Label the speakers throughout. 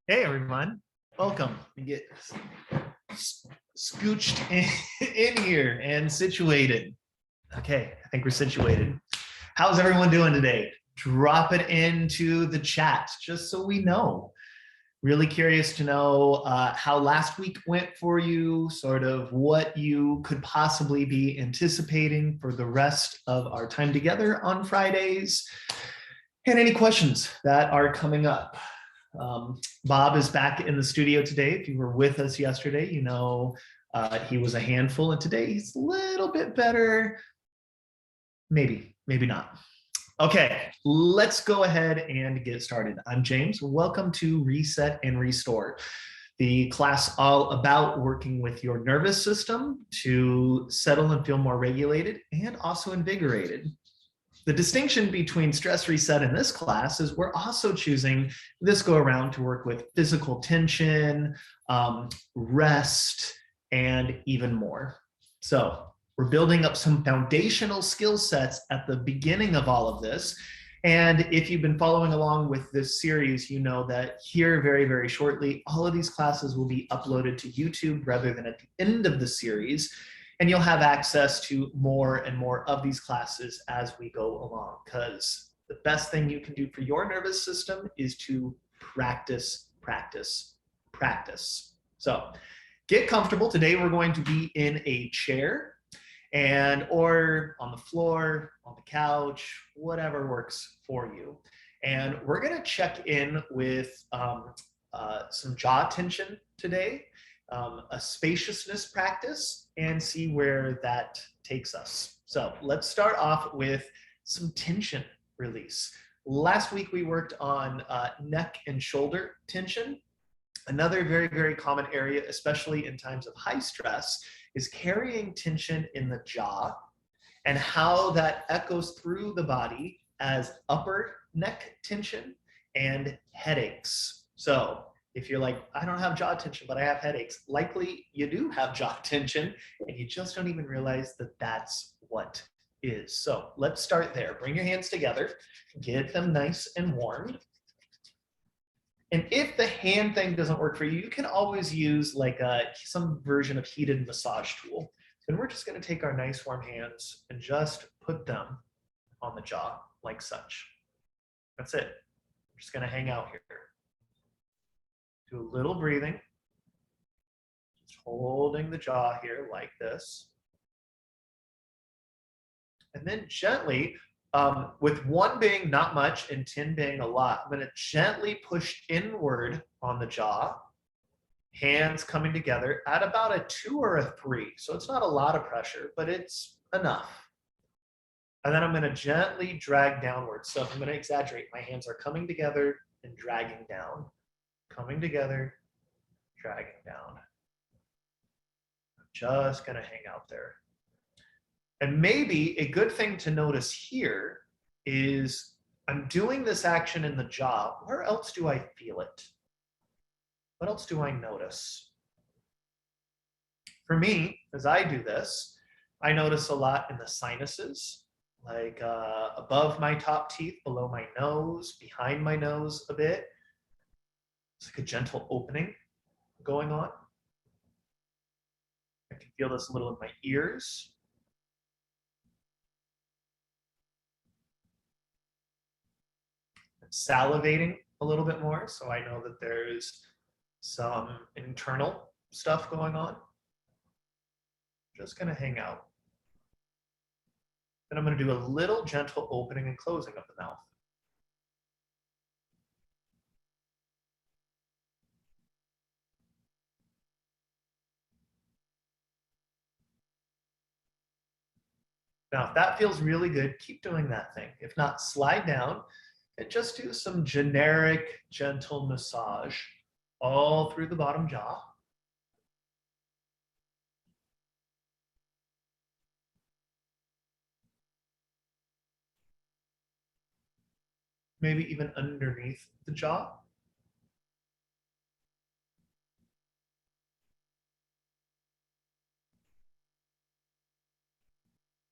Speaker 1: Hey everyone, welcome. You get scooched in here and situated. Okay, I think we're situated. How's everyone doing today? Drop it into the chat just so we know. Really curious to know how last week went for you, sort of what you could possibly be anticipating for the rest of our time together on Fridays, and any questions that are coming up. Bob is back in the studio today. If you were with us yesterday, you know he was a handful, and today he's a little bit better. Maybe not. Okay, let's go ahead and get started. I'm James. Welcome to Reset and Restore, the class all about working with your nervous system to settle and feel more regulated and also invigorated. The distinction between stress reset in this class is we're also choosing this go around to work with physical tension, rest, and even more. So we're building up some foundational skill sets at the beginning of all of this. And if you've been following along with this series, you know that here very, very shortly, all of these classes will be uploaded to YouTube rather than at the end of the series. And you'll have access to more and more of these classes as we go along, because the best thing you can do for your nervous system is to practice, practice, practice. So get comfortable. Today we're going to be in a chair or on the floor, on the couch, whatever works for you. And we're going to check in with some jaw tension today, a spaciousness practice, and see where that takes us. So let's start off with some tension release. Last week we worked on neck and shoulder tension. Another very, very common area, especially in times of high stress, is carrying tension in the jaw and how that echoes through the body as upper neck tension and headaches. So if you're like, I don't have jaw tension, but I have headaches, likely you do have jaw tension and you just don't even realize that that's what is. So let's start there. Bring your hands together, get them nice and warm. And if the hand thing doesn't work for you, you can always use like some version of heated massage tool. And we're just going to take our nice warm hands and just put them on the jaw like such. That's it. We're just going to hang out here. Do a little breathing. Just holding the jaw here like this. And then gently, with 1 being not much and 10 being a lot, I'm going to gently push inward on the jaw, hands coming together at about a 2 or a 3. So it's not a lot of pressure, but it's enough. And then I'm going to gently drag downward. So if I'm going to exaggerate, my hands are coming together and dragging down, coming together, dragging down. I'm just going to hang out there. And maybe a good thing to notice here is I'm doing this action in the jaw. Where else do I feel it? What else do I notice? For me, as I do this, I notice a lot in the sinuses, like above my top teeth, below my nose, behind my nose a bit. It's like a gentle opening going on. I can feel this a little in my ears. Salivating a little bit more, so I know that there's some internal stuff going on. Just going to hang out. Then I'm going to do a little gentle opening and closing of the mouth. Now, if that feels really good, keep doing that thing. If not, slide down and just do some generic, gentle massage all through the bottom jaw. Maybe even underneath the jaw.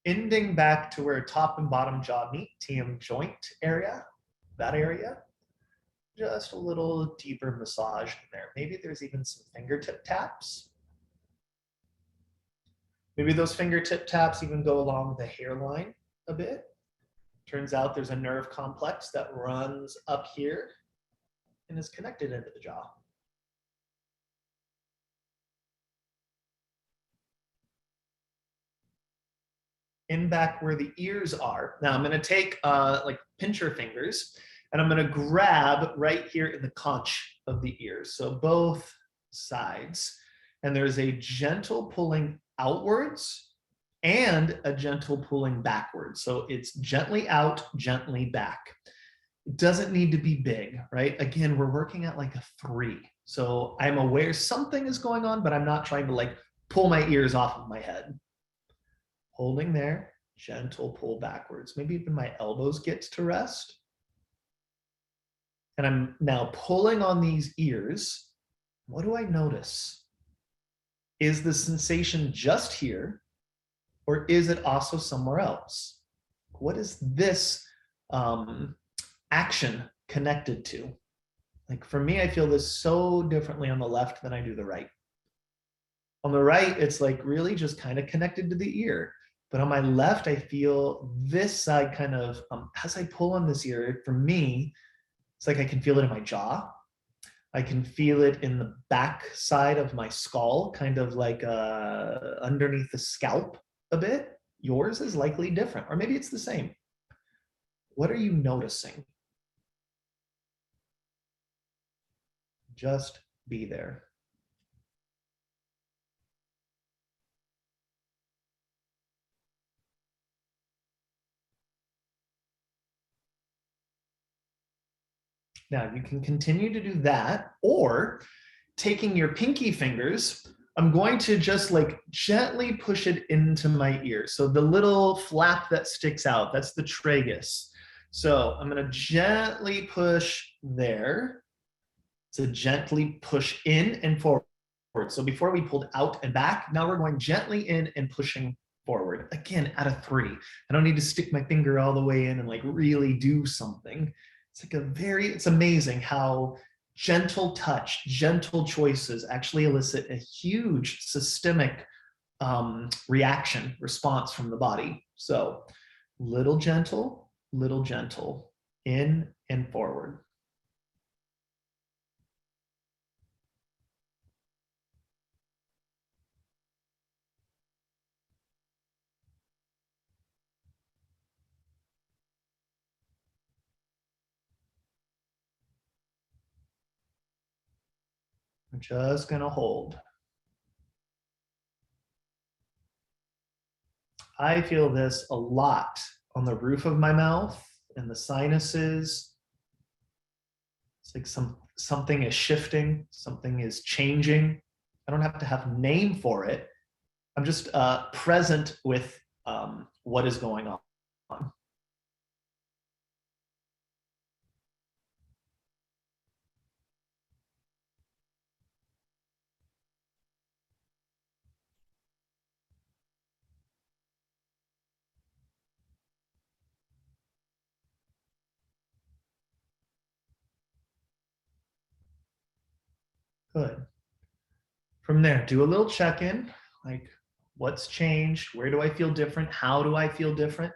Speaker 1: Ending back to where top and bottom jaw meet, TM joint area, that area. just a little deeper massage in there. Maybe there's even some fingertip taps. Maybe those fingertip taps even go along the hairline a bit. Turns out there's a nerve complex that runs up here and is connected into the jaw. In back where the ears are. Now I'm going to take like pincher fingers and I'm going to grab right here in the conch of the ears. So both sides. And there's a gentle pulling outwards and a gentle pulling backwards. So it's gently out, gently back. It doesn't need to be big, right? Again, we're working at like a 3. So I'm aware something is going on, but I'm not trying to like pull my ears off of my head. Holding there, gentle pull backwards. Maybe even my elbows get to rest. And I'm now pulling on these ears. What do I notice? Is the sensation just here, or is it also somewhere else? What is this action connected to? Like for me, I feel this so differently on the left than I do the right. On the right, it's like really just kind of connected to the ear. But on my left, I feel this side kind of, as I pull on this ear, for me, it's like I can feel it in my jaw. I can feel it in the back side of my skull, kind of like underneath the scalp a bit. Yours is likely different, or maybe it's the same. What are you noticing? Just be there. Now you can continue to do that, or taking your pinky fingers, I'm going to just like gently push it into my ear. So the little flap that sticks out, that's the tragus. So I'm going to gently push there to gently push in and forward. So before we pulled out and back, now we're going gently in and pushing forward. Again, at a 3. I don't need to stick my finger all the way in and like really do something. It's like it's amazing how gentle touch, gentle choices actually elicit a huge systemic response from the body. So little gentle, in and forward. I'm just going to hold. I feel this a lot on the roof of my mouth and the sinuses. It's like something is shifting, something is changing. I don't have to have a name for it. I'm just present with what is going on. Good. From there, do a little check-in, like what's changed? Where do I feel different? How do I feel different?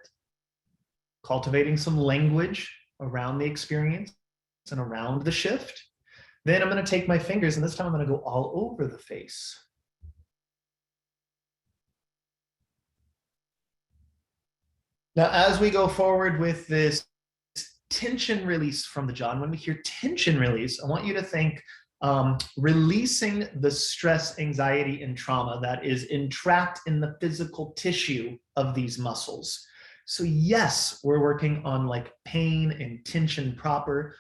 Speaker 1: Cultivating some language around the experience and around the shift. Then I'm going to take my fingers, and this time I'm going to go all over the face. Now, as we go forward with this tension release from the jaw, and when we hear tension release, I want you to think releasing the stress, anxiety, and trauma that is entrapped in the physical tissue of these muscles. So yes, we're working on like pain and tension proper.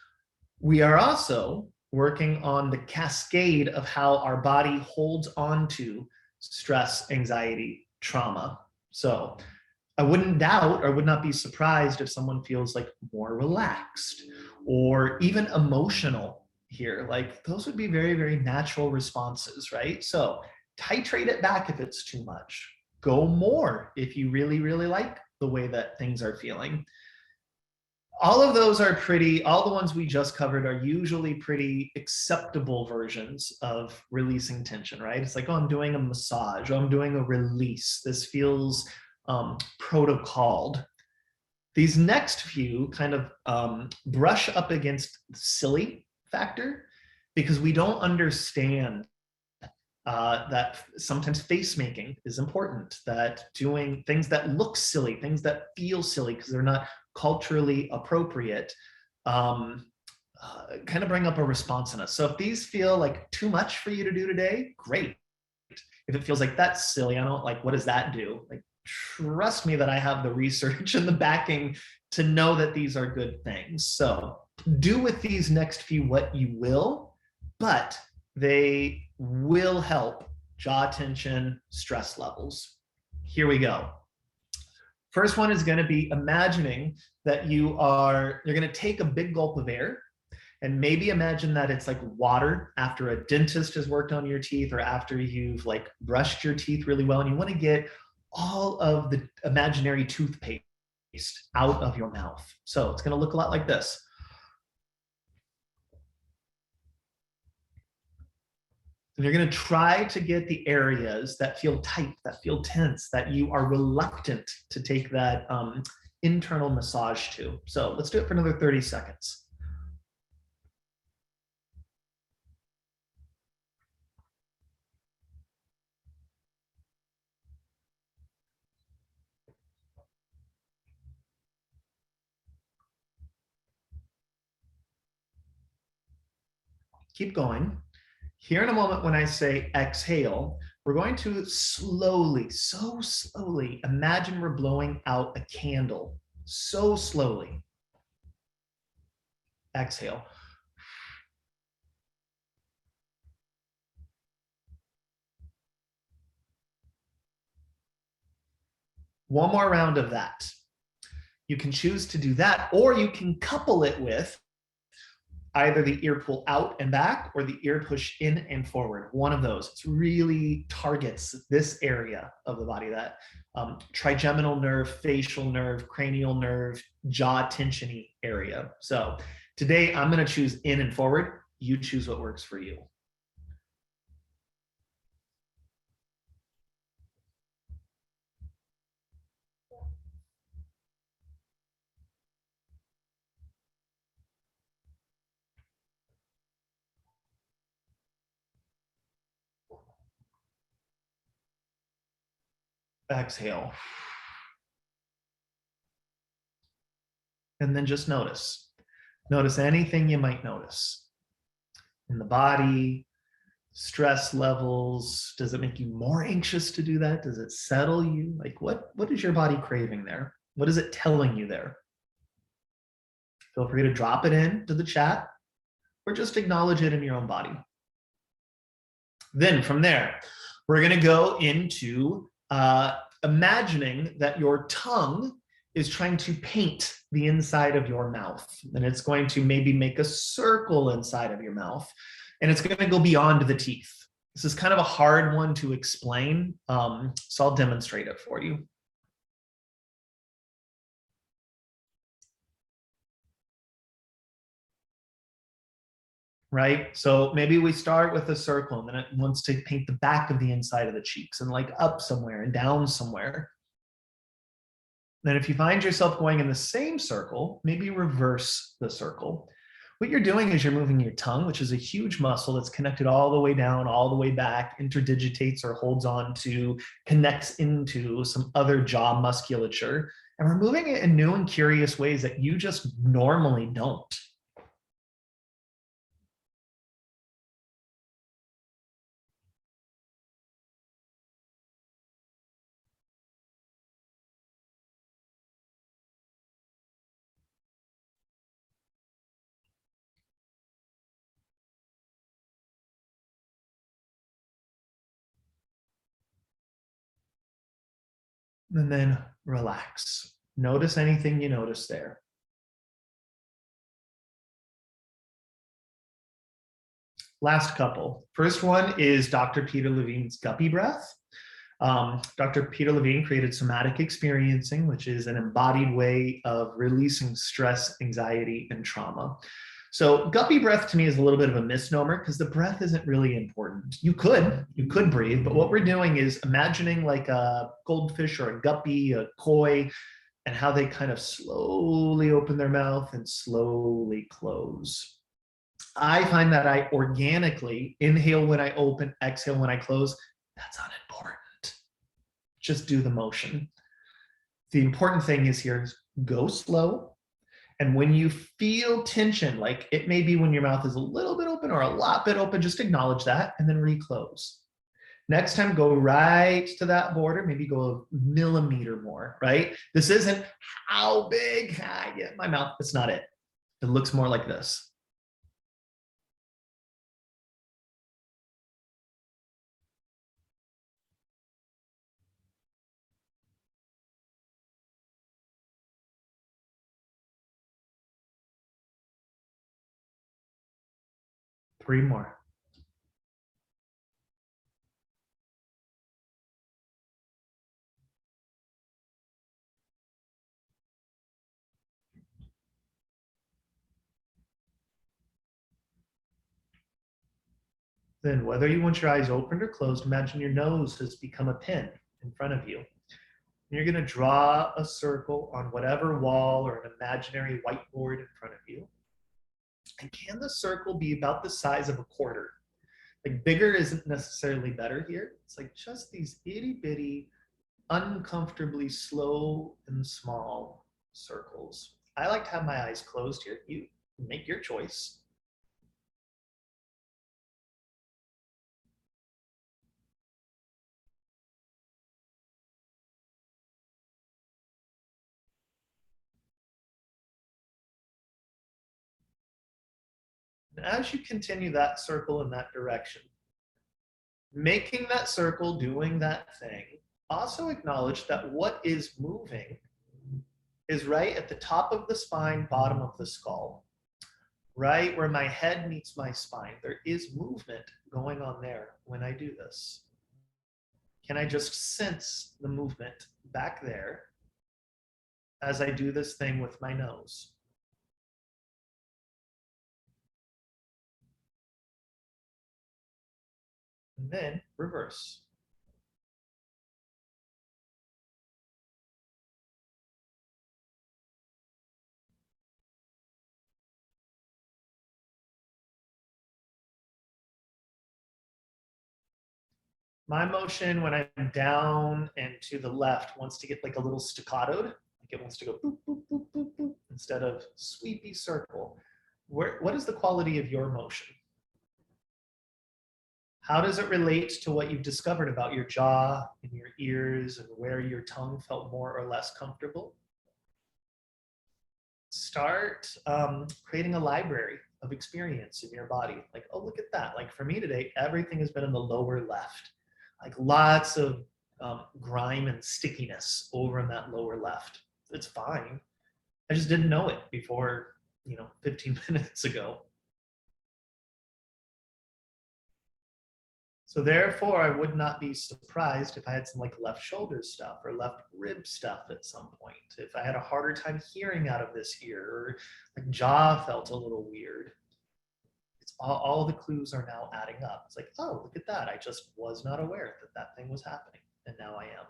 Speaker 1: We are also working on the cascade of how our body holds on to stress, anxiety, trauma. So I wouldn't doubt or would not be surprised if someone feels like more relaxed or even emotional here. Like those would be very, very natural responses, right? So titrate it back if it's too much. Go more if you really, really like the way that things are feeling. All of those are pretty, all the ones we just covered are usually pretty acceptable versions of releasing tension, right? It's like, oh, I'm doing a massage, oh, I'm doing a release. This feels protocoled. These next few kind of brush up against the silly factor because we don't understand that sometimes face making is important, that doing things that look silly, things that feel silly because they're not culturally appropriate, kind of bring up a response in us. So if these feel like too much for you to do today, great. If it feels like that's silly, I don't like, what does that do? Like, trust me that I have the research and the backing to know that these are good things. So do with these next few what you will, but they will help jaw tension, stress levels. Here we go. First one is going to be imagining that you're going to take a big gulp of air and maybe imagine that it's like water after a dentist has worked on your teeth or after you've like brushed your teeth really well and you want to get all of the imaginary toothpaste out of your mouth. So it's going to look a lot like this. And you're going to try to get the areas that feel tight, that feel tense, that you are reluctant to take that internal massage to. So let's do it for another 30 seconds. Keep going. Here in a moment, when I say exhale, we're going to slowly, so slowly, imagine we're blowing out a candle. So slowly. Exhale. One more round of that. You can choose to do that, or you can couple it with either the ear pull out and back or the ear push in and forward. One of those. It really targets this area of the body, that trigeminal nerve, facial nerve, cranial nerve, jaw tensiony area. So today I'm going to choose in and forward. You choose what works for you. Exhale. And then just notice. Notice anything you might notice in the body, stress levels. Does it make you more anxious to do that? Does it settle you? Like what is your body craving there? What is it telling you there? Feel free to drop it in to the chat or just acknowledge it in your own body. Then from there, we're going to go into imagining that your tongue is trying to paint the inside of your mouth. And it's going to maybe make a circle inside of your mouth. And it's going to go beyond the teeth. This is kind of a hard one to explain, so I'll demonstrate it for you. Right? So maybe we start with a circle and then it wants to paint the back of the inside of the cheeks and like up somewhere and down somewhere. Then if you find yourself going in the same circle, maybe reverse the circle. What you're doing is you're moving your tongue, which is a huge muscle that's connected all the way down, all the way back, interdigitates or holds on to, connects into some other jaw musculature. And we're moving it in new and curious ways that you just normally don't. And then relax. Notice anything you notice there. Last couple. First one is Dr. Peter Levine's guppy breath. Dr. Peter Levine created somatic experiencing, which is an embodied way of releasing stress, anxiety, and trauma. So guppy breath to me is a little bit of a misnomer because the breath isn't really important. You could breathe, but what we're doing is imagining like a goldfish or a guppy, a koi, and how they kind of slowly open their mouth and slowly close. I find that I organically inhale when I open, exhale when I close. That's unimportant. Just do the motion. The important thing is here is go slow. And when you feel tension, like it may be when your mouth is a little bit open or a lot bit open, just acknowledge that and then reclose. Next time, go right to that border, maybe go a millimeter more, right? This isn't how big can I get my mouth. It's not it. It looks more like this. Three more. Then whether you want your eyes opened or closed, imagine your nose has become a pin in front of you. And you're going to draw a circle on whatever wall or an imaginary whiteboard in front of you. And can the circle be about the size of a quarter? Like bigger isn't necessarily better here. It's like just these itty bitty, uncomfortably slow and small circles. I like to have my eyes closed here. You make your choice. And as you continue that circle in that direction, making that circle, doing that thing, also acknowledge that what is moving is right at the top of the spine, bottom of the skull, right where my head meets my spine. There is movement going on there when I do this. Can I just sense the movement back there as I do this thing with my nose? And then reverse. My motion when I'm down and to the left wants to get like a little staccatoed. Like it wants to go boop, boop, boop, boop, boop, instead of sweepy circle. What is the quality of your motion? How does it relate to what you've discovered about your jaw and your ears and where your tongue felt more or less comfortable? Start creating a library of experience in your body. Like, oh, look at that. Like for me today, everything has been in the lower left. Like lots of grime and stickiness over in that lower left. It's fine. I just didn't know it before, 15 minutes ago. So therefore, I would not be surprised if I had some like left shoulder stuff or left rib stuff at some point. If I had a harder time hearing out of this ear, or like jaw felt a little weird. It's all the clues are now adding up. It's like, oh, look at that. I just was not aware that that thing was happening. And now I am.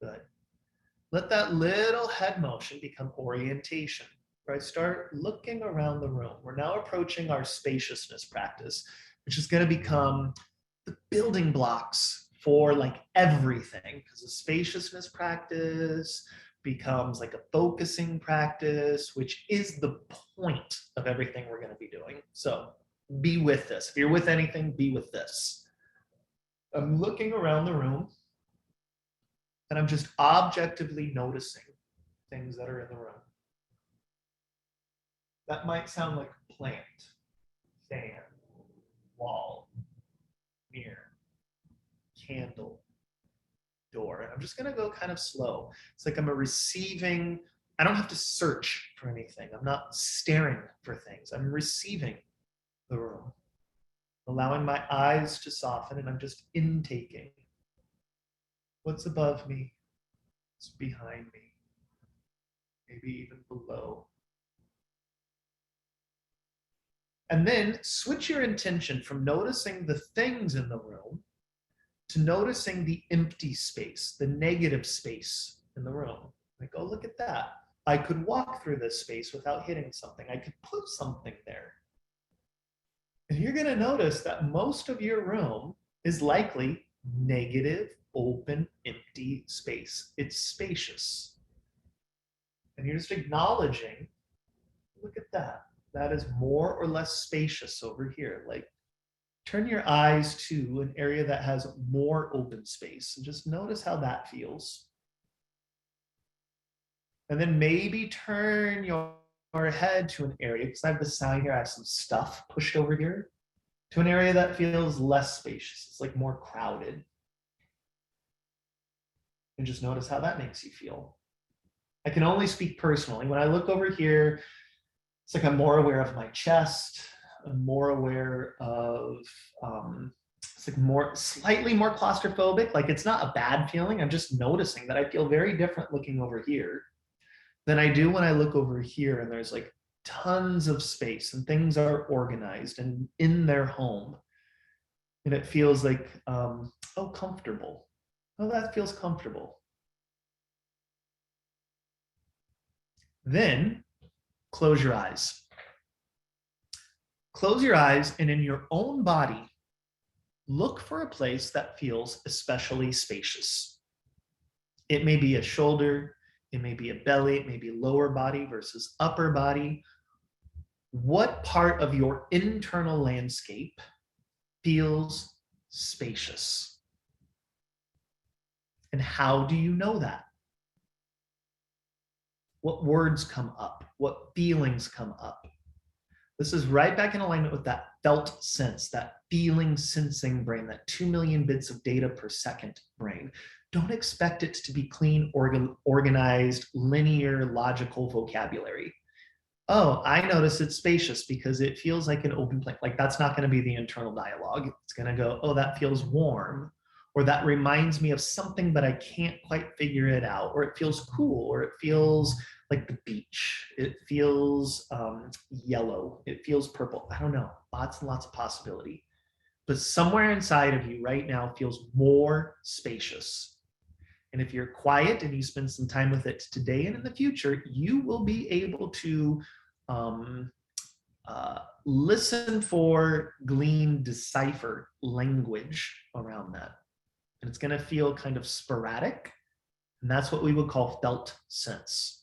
Speaker 1: Good. Let that little head motion become orientation. Right? Start looking around the room. We're now approaching our spaciousness practice, which is going to become the building blocks for like everything. Because the spaciousness practice becomes like a focusing practice, which is the point of everything we're going to be doing. So be with this. If you're with anything, be with this. I'm looking around the room and I'm just objectively noticing things that are in the room. That might sound like plant, fan, wall, mirror, candle, door. And I'm just going to go kind of slow. It's like I'm receiving. I don't have to search for anything. I'm not staring for things. I'm receiving the room. allowing my eyes to soften, and I'm just intaking what's above me, what's behind me, maybe even below. And then switch your intention from noticing the things in the room to noticing the empty space, the negative space in the room. Like, oh, look at that. I could walk through this space without hitting something. I could put something there. And you're going to notice that most of your room is likely negative, open, empty space. It's spacious. And you're just acknowledging, look at that. That is more or less spacious over here. Like, turn your eyes to an area that has more open space and just notice how that feels. And then maybe turn your head to an area, because I have the sign here, I have some stuff pushed over here, to an area that feels less spacious. It's like more crowded. And just notice how that makes you feel. I can only speak personally. When I look over here, it's like I'm more aware of my chest. I'm more aware of, it's like slightly more claustrophobic. Like, it's not a bad feeling. I'm just noticing that I feel very different looking over here than I do when I look over here and there's like tons of space and things are organized and in their home. And it feels like, oh, comfortable. Oh, that feels comfortable. Then close your eyes. Close your eyes, and in your own body, look for a place that feels especially spacious. It may be a shoulder, it may be a belly, it may be lower body versus upper body. What part of your internal landscape feels spacious? And how do you know that? What words come up? What feelings come up? This is right back in alignment with that felt sense, that feeling sensing brain, that 2 million bits of data per second brain. Don't expect it to be clean, organized, linear, logical vocabulary. Oh, I notice it's spacious because it feels like an open place. Like, that's not going to be the internal dialogue. It's going to go, oh, that feels warm, or that reminds me of something, but I can't quite figure it out, or it feels cool, or it feels like the beach. It feels yellow. It feels purple. I don't know. Lots and lots of possibility. But somewhere inside of you right now feels more spacious. And if you're quiet and you spend some time with it today and in the future, you will be able to listen for, glean, decipher language around that. And it's going to feel kind of sporadic. And that's what we would call felt sense.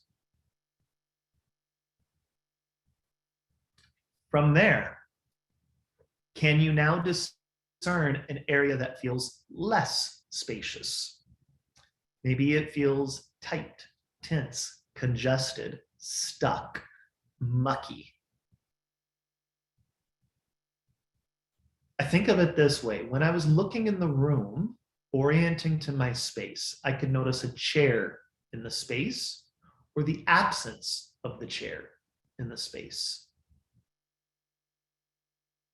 Speaker 1: From there, can you now discern an area that feels less spacious? Maybe it feels tight, tense, congested, stuck, mucky. I think of it this way. When I was looking in the room, orienting to my space, I could notice a chair in the space or the absence of the chair in the space.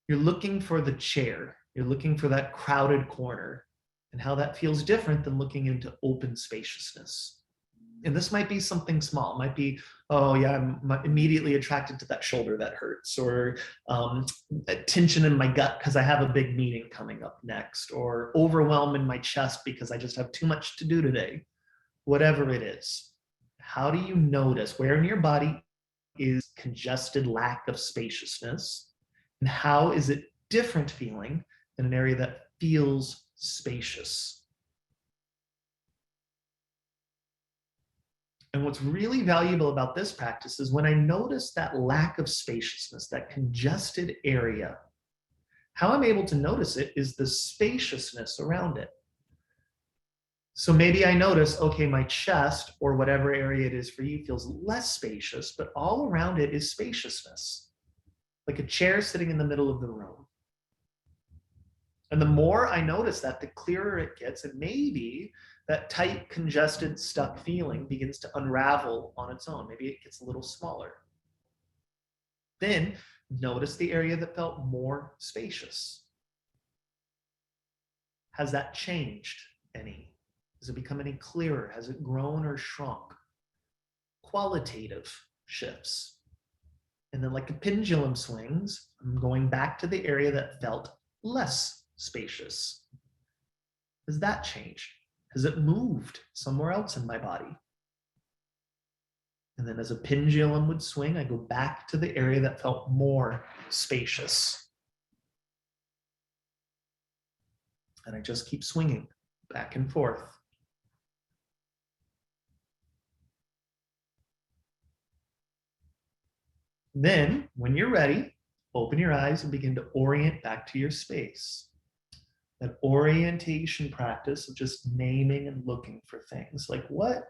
Speaker 1: You're looking for the chair. You're looking for that crowded corner, and how that feels different than looking into open spaciousness. And this might be something small. It might be, oh yeah, I'm immediately attracted to that shoulder that hurts, or tension in my gut because I have a big meeting coming up next, or overwhelm in my chest because I just have too much to do today. Whatever it is, how do you notice where in your body is congested, lack of spaciousness, and how is it different feeling in an area that feels spacious? And what's really valuable about this practice is when I notice that lack of spaciousness, that congested area, how I'm able to notice it is the spaciousness around it. So maybe I notice, okay, my chest or whatever area it is for you feels less spacious, but all around it is spaciousness, like a chair sitting in the middle of the room. And the more I notice that, the clearer it gets. And maybe that tight, congested, stuck feeling begins to unravel on its own. Maybe it gets a little smaller. Then notice the area that felt more spacious. Has that changed any? Has it become any clearer? Has it grown or shrunk? Qualitative shifts. And then like a pendulum swings, I'm going back to the area that felt less spacious. Has that changed? Has it moved somewhere else in my body? And then as a pendulum would swing, I go back to the area that felt more spacious. And I just keep swinging back and forth. Then, when you're ready, open your eyes and begin to orient back to your space. That orientation practice of just naming and looking for things. Like, what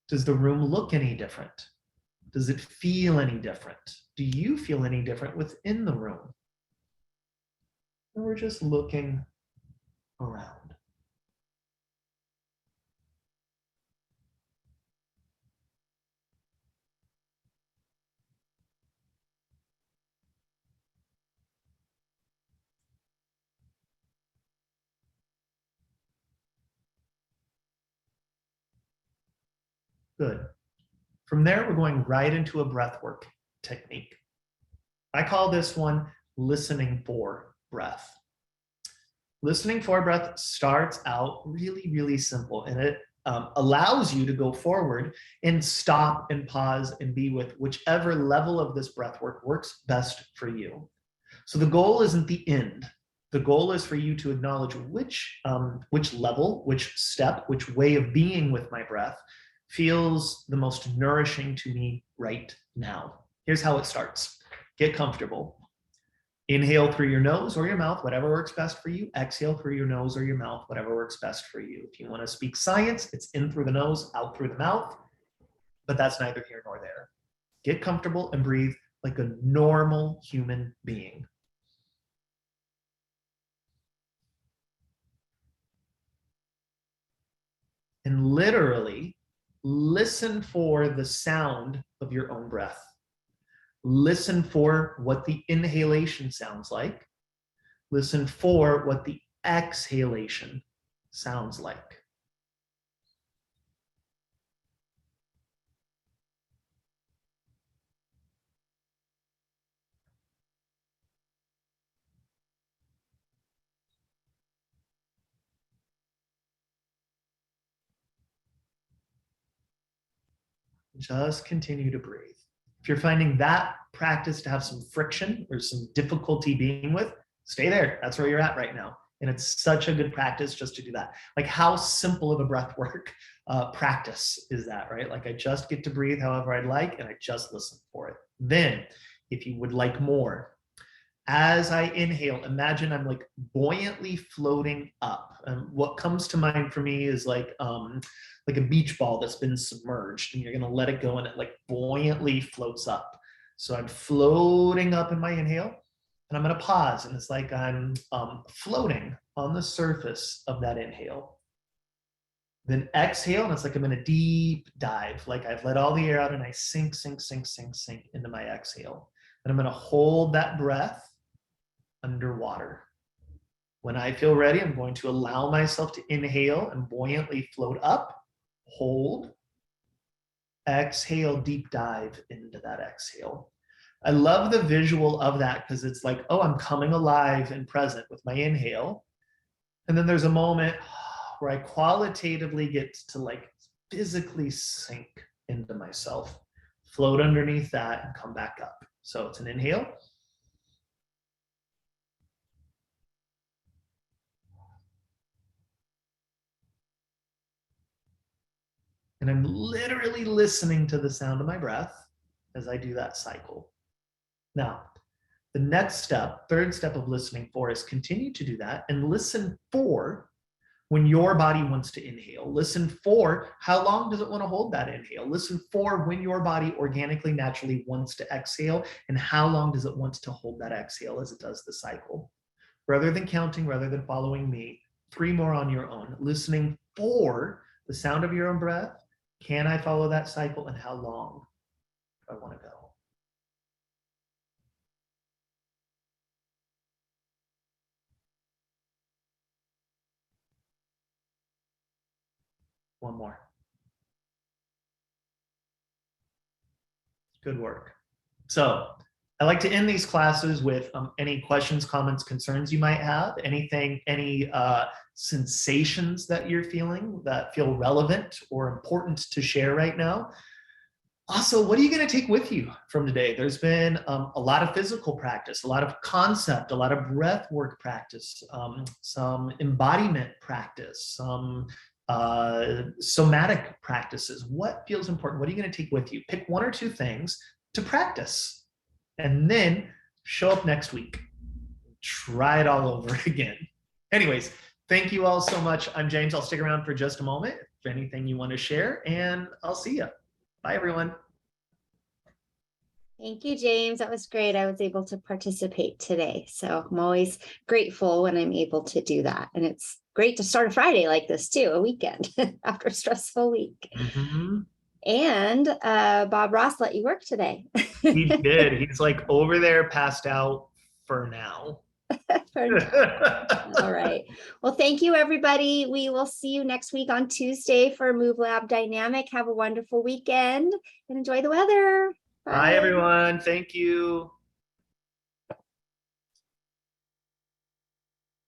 Speaker 1: does the room look any different? Does it feel any different? Do you feel any different within the room? And we're just looking around. Good. From there, we're going right into a breathwork technique. I call this one listening for breath. Listening for breath starts out really, really simple, and it allows you to go forward and stop and pause and be with whichever level of this breath work works best for you. So the goal isn't the end. The goal is for you to acknowledge which level, which step, which way of being with my breath feels the most nourishing to me right now. Here's how it starts. Get comfortable. Inhale through your nose or your mouth, whatever works best for you. Exhale through your nose or your mouth, whatever works best for you. If you want to speak science, it's in through the nose, out through the mouth, but that's neither here nor there. Get comfortable and breathe like a normal human being. And literally listen for the sound of your own breath. Listen for what the inhalation sounds like. Listen for what the exhalation sounds like. Just continue to breathe. If you're finding that practice to have some friction or some difficulty being with, stay there. That's where you're at right now. And it's such a good practice just to do that. Like, how simple of a breath work practice is that, right? Like, I just get to breathe however I'd like, and I just listen for it. Then, if you would like more, as I inhale, imagine I'm like buoyantly floating up. And what comes to mind for me is like a beach ball that's been submerged, and you're gonna let it go, and it like buoyantly floats up. So I'm floating up in my inhale, and I'm gonna pause, and it's like I'm floating on the surface of that inhale. Then exhale, and it's like I'm in a deep dive, like I've let all the air out, and I sink into my exhale. And I'm gonna hold that breath underwater. When I feel ready, I'm going to allow myself to inhale and buoyantly float up, hold, exhale, deep dive into that exhale. I love the visual of that because it's like, oh, I'm coming alive and present with my inhale. And then there's a moment where I qualitatively get to like physically sink into myself, float underneath that, and come back up. So it's an inhale. And I'm literally listening to the sound of my breath as I do that cycle. Now, the next step, third step of listening for, is continue to do that and listen for when your body wants to inhale. Listen for how long does it want to hold that inhale. Listen for when your body organically, naturally wants to exhale, and how long does it want to hold that exhale as it does the cycle. Rather than counting, rather than following me, 3 more on your own. Listening for the sound of your own breath. Can I follow that cycle, and how long do I want to go? One more. Good work. So I like to end these classes with any questions, comments, concerns you might have, anything, any sensations that you're feeling that feel relevant or important to share right now. Also, what are you going to take with you from today? There's been a lot of physical practice, a lot of concept, a lot of breath work practice, some embodiment practice, some somatic practices. What feels important? What are you going to take with you? Pick one or two things to practice, and then show up next week. Try it all over again. Anyways, thank you all so much. I'm James. I'll stick around for just a moment if anything you want to share, and I'll see you. Bye, everyone.
Speaker 2: Thank you, James. That was great. I was able to participate today. So I'm always grateful when I'm able to do that. And it's great to start a Friday like this too, a weekend after a stressful week.
Speaker 1: Mm-hmm.
Speaker 2: And Bob Ross let you work today.
Speaker 1: He did. He's like over there passed out for now.
Speaker 2: All right. Well, thank you, everybody. We will see you next week on Tuesday for Move Lab Dynamic. Have a wonderful weekend and enjoy the weather.
Speaker 1: Bye, everyone. Thank you.